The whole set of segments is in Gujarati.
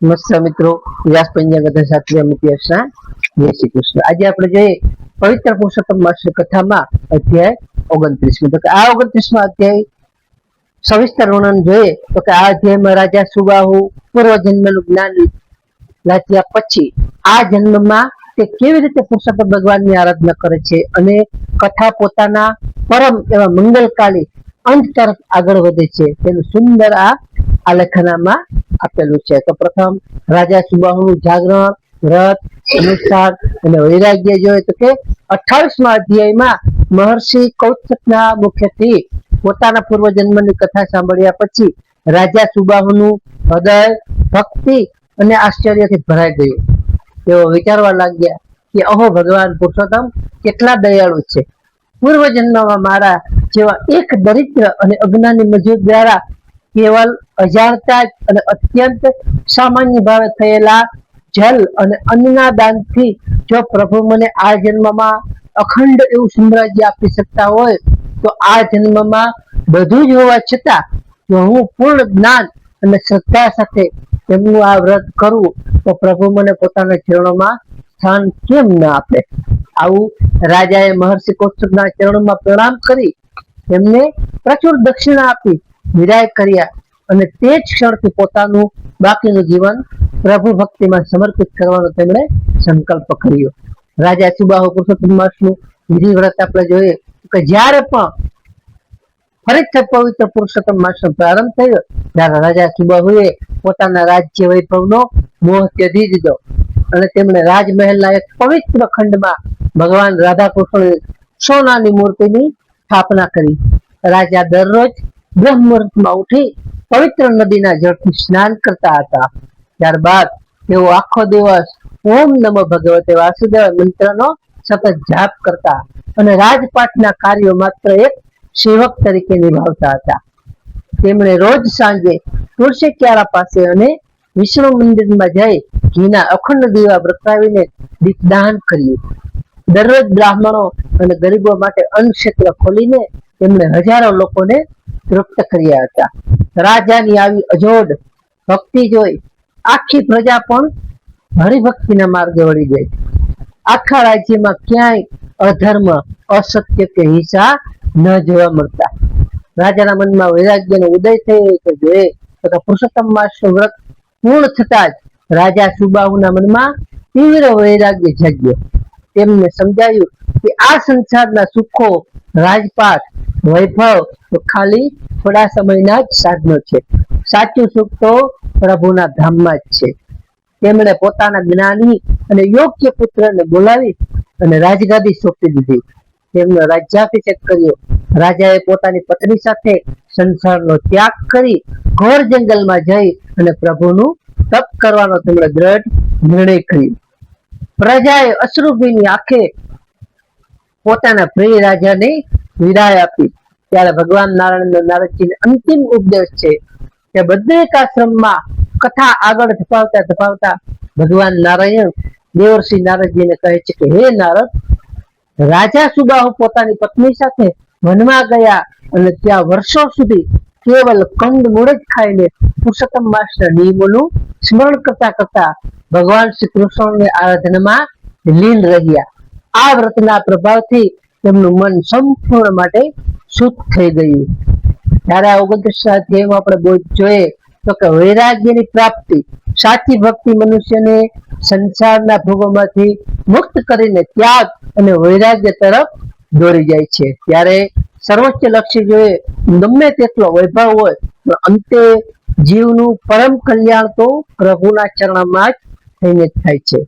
નમસ્કાર મિત્રો, વ્યાસ પંચાંગ સાથે અમિત્યાસના જય શ્રી કૃષ્ણ। આજે આપણે જોઈએ પવિત્ર પુરુષોત્તમ માસની કથામાં અધ્યાય 29 તો કે આ 29મા અધ્યાય સવિસ્તર વર્ણન જોઈએ તો કે આ અધ્યાયમાં રાજા સુબાહુ પૂર્વજન્મનું જ્ઞાન લાચ્યા પછી આ જન્મમાં તે કેવી રીતે પુરુષોત્તમ ભગવાનની આરાધના કરે છે અને કથા પોતાના પરમ એવા મંગલકાલી અંત તરફ આગળ વધે છે તેનું સુંદર આ આલેખનામાં આપેલું છે। તો પ્રથમ રાજા સુબાહુનું જાગરણ, વ્રત, અનુષ્ઠાન અને વૈરાગ્ય જોઈએ તો કે 28મા અધ્યાયમાં મહર્ષિ કૌત્સકના મુખેથી પોતાના પૂર્વજન્મની કથા સાંભળ્યા પછી રાજા સુબાહુનું હૃદય ભક્તિ અને આશ્ચર્યથી ભરાઈ ગયું। તેઓ વિચારવા લાગ્યા કે અહો ભગવાન પુરુષોત્તમ કેટલા દયાળુ છે। પૂર્વજન્મમાં મારા જેવા એક દરિદ્ર અને અજ્ઞાની મજૂર દ્વારા કેવલ અજાણતા અને અત્યંત સામાન્ય ભાવે થયેલા જલ અને અન્નના દાનથી જો પ્રભુ મને આ જન્મમાં અખંડ એવું સામ્રાજ્ય આપી શકતા હોય તો આ જન્મમાં બધું જ હોવા છતાં જો હું પૂર્ણ જ્ઞાન અને શ્રદ્ધા સાથે તેમનું આ વ્રત કરું તો પ્રભુ મને પોતાના ચરણોમાં સ્થાન કેમ ન આપે। આવું રાજાએ મહર્ષિ કૌત્સકના ચરણોમાં પ્રણામ કરી તેમને પ્રચુર દક્ષિણા આપી વિદાય કર્યા અને તે જ ક્ષણથી પોતાનું બાકીનું જીવન પ્રભુ ભક્તિમાં સમર્પિત કરવાનો તેમણે સંકલ્પ કર્યો। રાજા સુબાહુ પુરુષોત્તમ માસનું વિધિ વ્રત આપણે જોઈએ કે જ્યારે પણ ફરીથી પવિત્ર પુરુષોત્તમ માસનો પ્રારંભ થયો ત્યારે રાજા સુબાહુએ પોતાના રાજ્ય વૈભવનો મોહ ત્યજી દીધો અને તેમણે રાજમહેલના એક પવિત્ર ખંડમાં ભગવાન રાધા કૃષ્ણ સોનાની મૂર્તિની સ્થાપના કરી। રાજા દરરોજ બ્રહ્મ મુહૂર્તમાં ઉઠી પવિત્ર નદીના જળથી સ્નાન કરતા હતા। ત્યારબાદ તેઓ આખો દિવસ ઓમ નમો ભગવતે વાસુદેવ મંત્રનો સતત જાપ કરતા અને રાજપાટના કાર્યો માત્ર એક સેવક તરીકે નિભાવતા હતા। તેમણે રોજ સાંજે તુલસી ક્યારા પાસે અને વિષ્ણુ મંદિરમાં જઈ ઘીના અખંડ દીવા પ્રગટાવીને દીપદાન કર્યું। દરરોજ બ્રાહ્મણો અને ગરીબો માટે અન્ન ક્ષેત્ર ખોલીને તેમણે હજારો લોકોને તૃપ્ત કર્યા હતા। રાજાની આવી અજોડ ભક્તિ જોઈ આખી પ્રજા પણ હરિભક્તિના માર્ગે વળી ગઈ। આખા રાજ્યમાં ક્યાંય અધર્મ, અસત્ય કે હિંસા ન જોવા મળતા। રાજાના મનમાં વૈરાગ્યનો ઉદય થયો તો જોઈએ તો પુરુષોત્તમ માસનું વ્રત પૂર્ણ થતા જ રાજા સુબાહુના મનમાં તીવ્ર વૈરાગ્ય જાગ્યો। તેમને સમજાયું કે આ સંસારના સુખો, રાજપાટ, વૈભવ તો ખાલી થોડા સમયના જ સાધનો છે। સાચું સુખ તો પ્રભુના ધામમાં જ છે। તેમણે પોતાના જ્ઞાની અને યોગ્ય પુત્રને બોલાવી અને રાજગાદી સોંપી દીધી। તેમનો રાજ્યાભિષેક કર્યો। રાજાએ પોતાની પત્ની સાથે સંસારનો ત્યાગ કરી ઘોર જંગલમાં જઈ અને પ્રભુનું તપ કરવાનો તેમણે દ્રઢ નિર્ણય કર્યો। પ્રજાએ અશ્રુભીની આંખે પોતાના પ્રિય રાજાને વિદાય આપી ત્યારે ભગવાન નારાયણ નારદજીને અંતિમ ઉપદેશ છે કે બદ્રિક આશ્રમમાં કથા આગળ ધપાવતા ભગવાન નારાયણ દેવર્ષિ નારદજીને કહે છે કે હે નારદ, રાજા સુબાહુ પોતાની પત્ની સાથે વનમાં ગયા અને ત્યાં વર્ષો સુધી કેવલ કંદ મૂળ જ ખાઈને પુરુષોત્તમ માસના નિયમોનું સ્મરણ કરતા કરતા ભગવાન શ્રી કૃષ્ણની આરાધનામાં લીન રહ્યા। આ વ્રતના પ્રભાવથી તેમનું મન સંપૂર્ણ માટે શુદ્ધ થઈ ગયું। ત્યારે આ 29મા અધ્યાયમાં આપણે જોઈએ તો કે વૈરાગ્યની પ્રાપ્તિ, સાચી ભક્તિ મનુષ્યને સંસારના ભોગોમાંથી મુક્ત કરીને ત્યાગ અને વૈરાગ્ય તરફ દોરી જાય છે। ત્યારે સર્વોચ્ચ લક્ષ્ય જોઈએ ગમે તેટલો વૈભવ હોય તો અંતે જીવનું પરમ કલ્યાણ તો પ્રભુના ચરણમાં જ થઈને થાય છે।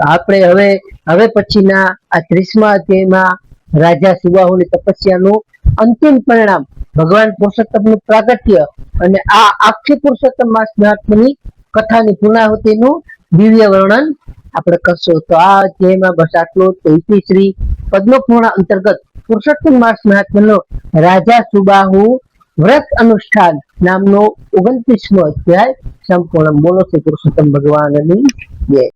આપણે હવે પછીના આ 30મા અધ્યાયમાં રાજા સુબાહુની તપસ્યાનું અંતિમ પરિણામ, ભગવાન પુરુષોત્તમનું પ્રાગટ્ય અને આ આખી પુરુષોત્તમ માસ મહાત્મ્યની કથાની પૂર્ણાહુતિનું દિવ્ય વર્ણન આપણે કરશું। તો આ અધ્યાયમાં બસ આટલું। તો શ્રી પદ્મપુરાણ અંતર્ગત પુરુષોત્તમ માસ મહાત્મ્યનો રાજા સુબાહુ વ્રત અનુષ્ઠાન નામનો 29મો અધ્યાય સંપૂર્ણ। બોલો શ્રી પુરુષોત્તમ ભગવાનની જય।